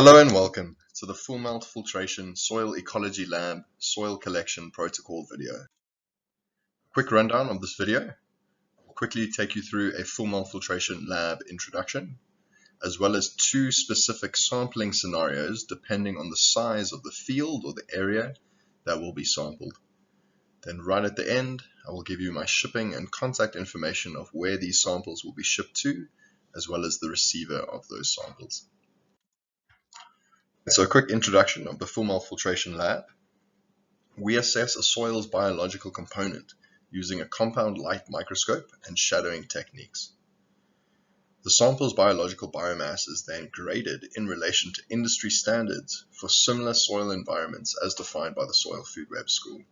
Hello and welcome to the FullMelt Filtration Soil Ecology Lab Soil Collection Protocol video. Quick rundown of this video. I'll quickly take you through a FullMelt Filtration Lab introduction, as well as two specific sampling scenarios depending on the size of the field or the area that will be sampled. Then right at the end, I will give you my shipping and contact information of where these samples will be shipped to, as well as the receiver of those samples. So a quick introduction of the FullMelt Filtration Lab. We assess a soil's biological component using a compound light microscope and shadowing techniques. The sample's biological biomass is then graded in relation to industry standards for similar soil environments as defined by the Soil Food Web School.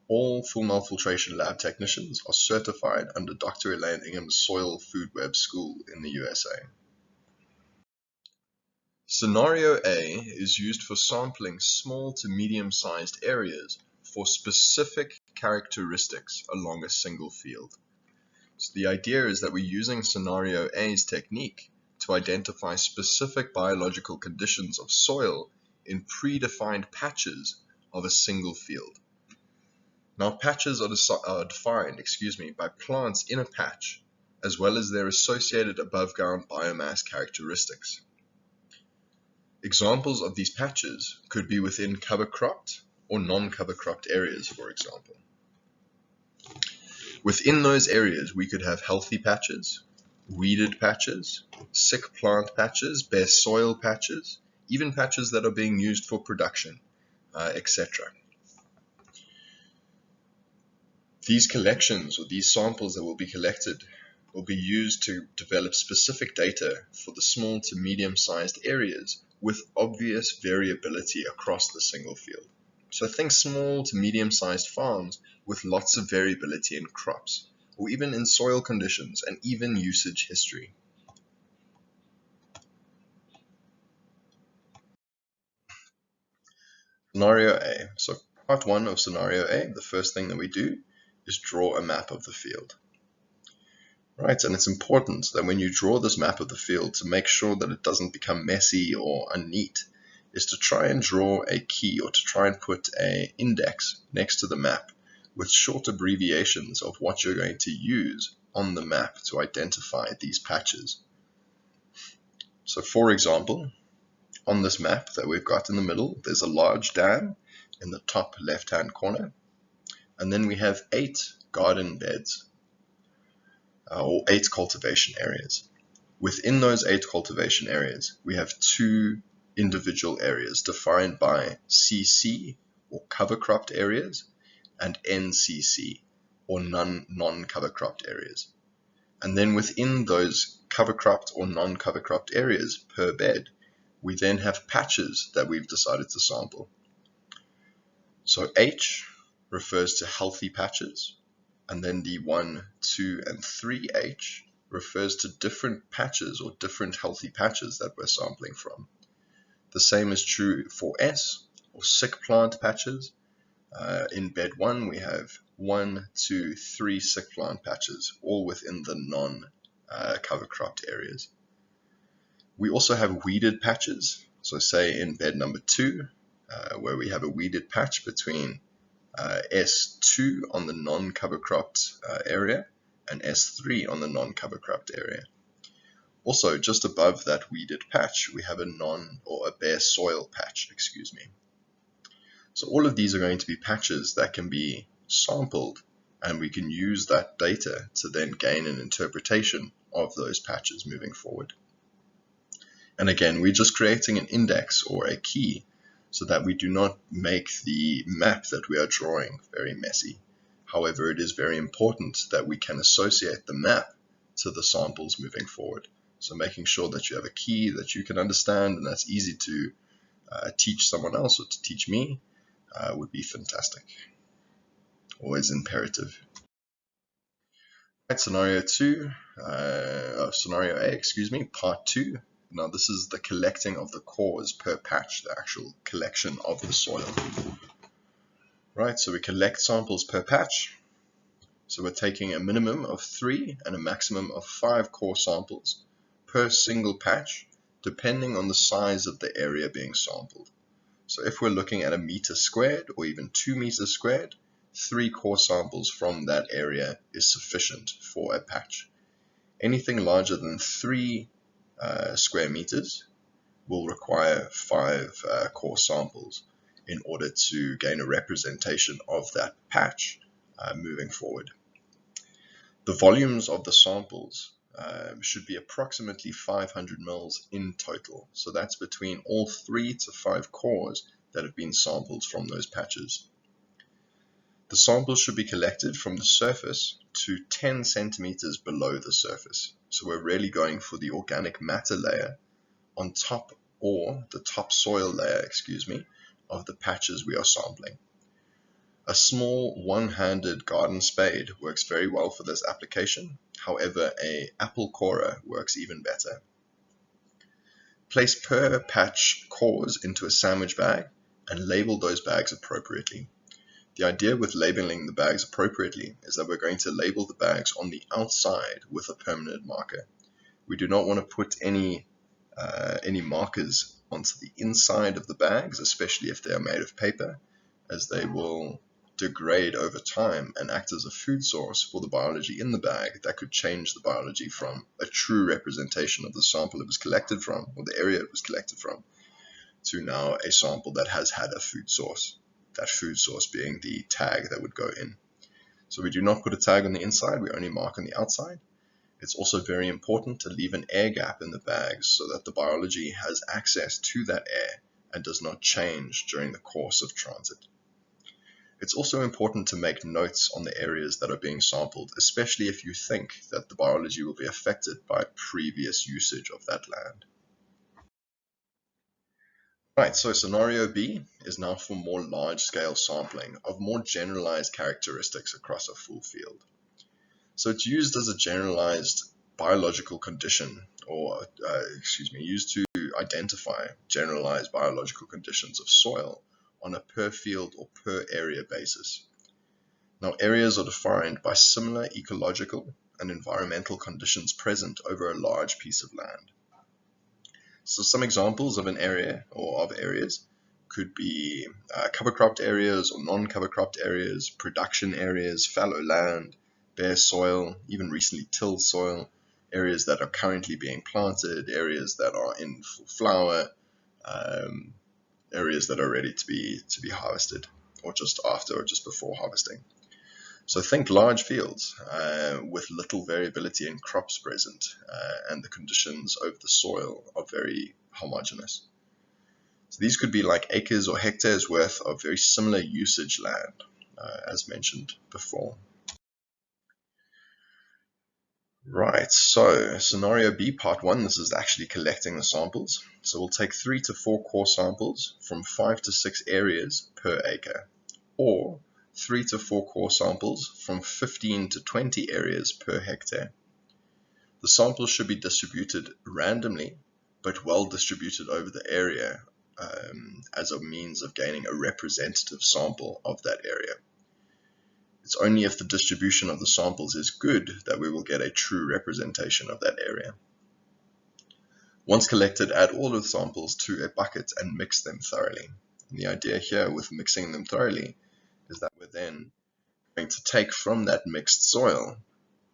All FullMelt Filtration Lab technicians are certified under Dr. Elaine Ingham's Soil Food Web School in the USA. Scenario A is used for sampling small to medium-sized areas for specific characteristics along a single field. So the idea is that we're using Scenario A's technique to identify specific biological conditions of soil in predefined patches of a single field. Now patches are defined by plants in a patch, as well as their associated above-ground biomass characteristics. Examples of these patches could be within cover-cropped or non-cover cropped areas, for example. Within those areas, we could have healthy patches, weeded patches, sick plant patches, bare soil patches, even patches that are being used for production, etc. These collections or these samples that will be collected will be used to develop specific data for the small to medium-sized areas with obvious variability across the single field. So think small to medium-sized farms with lots of variability in crops, or even in soil conditions and even usage history. Scenario A. So part one of Scenario A, the first thing that we do is draw a map of the field. Right, and it's important that when you draw this map of the field, to make sure that it doesn't become messy or unneat, is to try and draw a key or to try and put an index next to the map with short abbreviations of what you're going to use on the map to identify these patches. So for example, on this map that we've got in the middle, there's a large dam in the top left-hand corner, and then we have 8 garden beds. Or 8 cultivation areas. Within those 8 cultivation areas, we have 2 individual areas defined by CC or cover cropped areas and NCC or non-cover cropped areas. And then within those cover cropped or non-cover cropped areas per bed, we then have patches that we've decided to sample. So H refers to healthy patches. And then the 1, 2, and 3H refers to different patches or different healthy patches that we're sampling from. The same is true for S, or sick plant patches. In bed 1, we have 1, 2, 3 sick plant patches, all within the non-cover cropped areas. We also have weeded patches. So say in bed number 2, where we have a weeded patch between S2 on the non-cover cropped area and S3 on the non-cover cropped area. Also, just above that weeded patch, we have a bare soil patch, So all of these are going to be patches that can be sampled, and we can use that data to then gain an interpretation of those patches moving forward. And again, we're just creating an index or a key so that we do not make the map that we are drawing very messy. However, it is very important that we can associate the map to the samples moving forward. So making sure that you have a key that you can understand and that's easy to teach someone else or to teach me would be fantastic. Always imperative. Right, Scenario A, part 2. Now this is the collecting of the cores per patch, the actual collection of the soil. Right, so we collect samples per patch. So we're taking a minimum of 3 and a maximum of 5 core samples per single patch depending on the size of the area being sampled. So if we're looking at a meter squared or even 2 meters squared, 3 core samples from that area is sufficient for a patch. Anything larger than 3 square meters will require 5 core samples in order to gain a representation of that patch moving forward. The volumes of the samples should be approximately 500 mils in total. So that's between all 3 to 5 cores that have been sampled from those patches. The samples should be collected from the surface to 10 centimeters below the surface. So we're really going for the organic matter layer on top, or the top soil layer, of the patches we are sampling. A small one-handed garden spade works very well for this application. However, an apple corer works even better. Place per patch cores into a sandwich bag and label those bags appropriately. The idea with labeling the bags appropriately is that we're going to label the bags on the outside with a permanent marker. We do not want to put any markers onto the inside of the bags, especially if they are made of paper, as they will degrade over time and act as a food source for the biology in the bag that could change the biology from a true representation of the sample it was collected from, or the area it was collected from, to now a sample that has had a food source, that food source being the tag that would go in. So we do not put a tag on the inside, we only mark on the outside. It's also very important to leave an air gap in the bags so that the biology has access to that air and does not change during the course of transit. It's also important to make notes on the areas that are being sampled, especially if you think that the biology will be affected by previous usage of that land. Right, so scenario B is now for more large-scale sampling of more generalized characteristics across a full field. So it's used as a generalized biological condition, or used to identify generalized biological conditions of soil on a per field or per area basis. Now, areas are defined by similar ecological and environmental conditions present over a large piece of land. So some examples of an area or of areas could be cover cropped areas or non-cover cropped areas, production areas, fallow land, bare soil, even recently tilled soil, areas that are currently being planted, areas that are in full flower, areas that are ready to be harvested, or just after or just before harvesting. So think large fields with little variability in crops present, and the conditions over the soil are very homogeneous. So these could be like acres or hectares worth of very similar usage land, as mentioned before. Right, so scenario B, part 1, this is actually collecting the samples. So we'll take 3 to 4 core samples from 5 to 6 areas per acre, or 3 to 4 core samples from 15 to 20 areas per hectare. The samples should be distributed randomly, but well distributed over the area as a means of gaining a representative sample of that area. It's only if the distribution of the samples is good that we will get a true representation of that area. Once collected, add all of the samples to a bucket and mix them thoroughly. And the idea here with mixing them thoroughly is that we're then going to take from that mixed soil,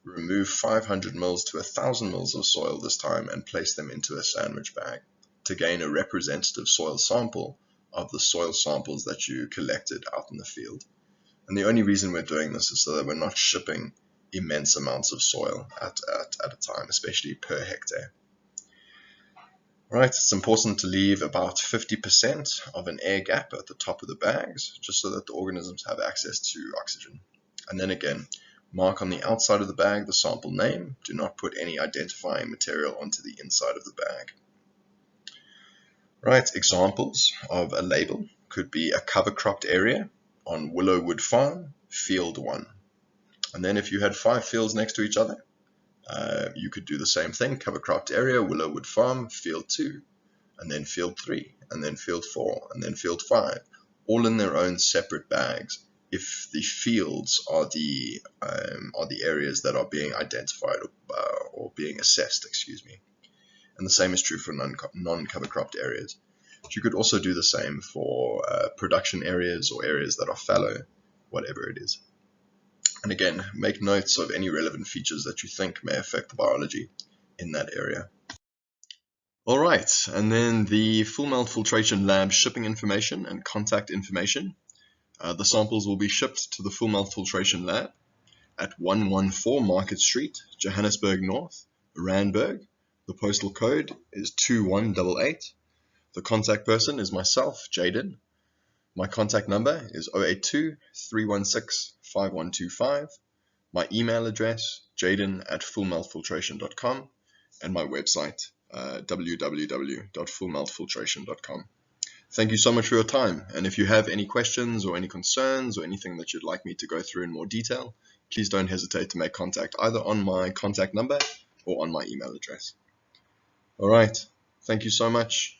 remove 500 mils to 1,000 mils of soil this time and place them into a sandwich bag to gain a representative soil sample of the soil samples that you collected out in the field. And the only reason we're doing this is so that we're not shipping immense amounts of soil at a time, especially per hectare. Right, it's important to leave about 50% of an air gap at the top of the bags, just so that the organisms have access to oxygen. And then again, mark on the outside of the bag the sample name. Do not put any identifying material onto the inside of the bag. Right, examples of a label could be a cover cropped area on Willowwood Farm, Field 1. And then if you had 5 fields next to each other, you could do the same thing, cover cropped area, Willowwood Farm, Field 2, and then Field 3, and then Field 4, and then Field 5, all in their own separate bags, if the fields are the areas that are being identified or being assessed, and the same is true for non-cover cropped areas. But you could also do the same for production areas or areas that are fallow, whatever it is. And again, make notes of any relevant features that you think may affect the biology in that area. All right, and then the FullMelt Filtration Lab shipping information and contact information. The samples will be shipped to the FullMelt Filtration Lab at 114 Market Street, Johannesburg North, Randburg. The postal code is 2188. The contact person is myself, Jaden. My contact number is 082-316-5125. My email address, jaden@fullmeltfiltration.com, and my website, www.fullmeltfiltration.com. Thank you so much for your time, and if you have any questions or any concerns or anything that you'd like me to go through in more detail, please don't hesitate to make contact either on my contact number or on my email address. All right, thank you so much.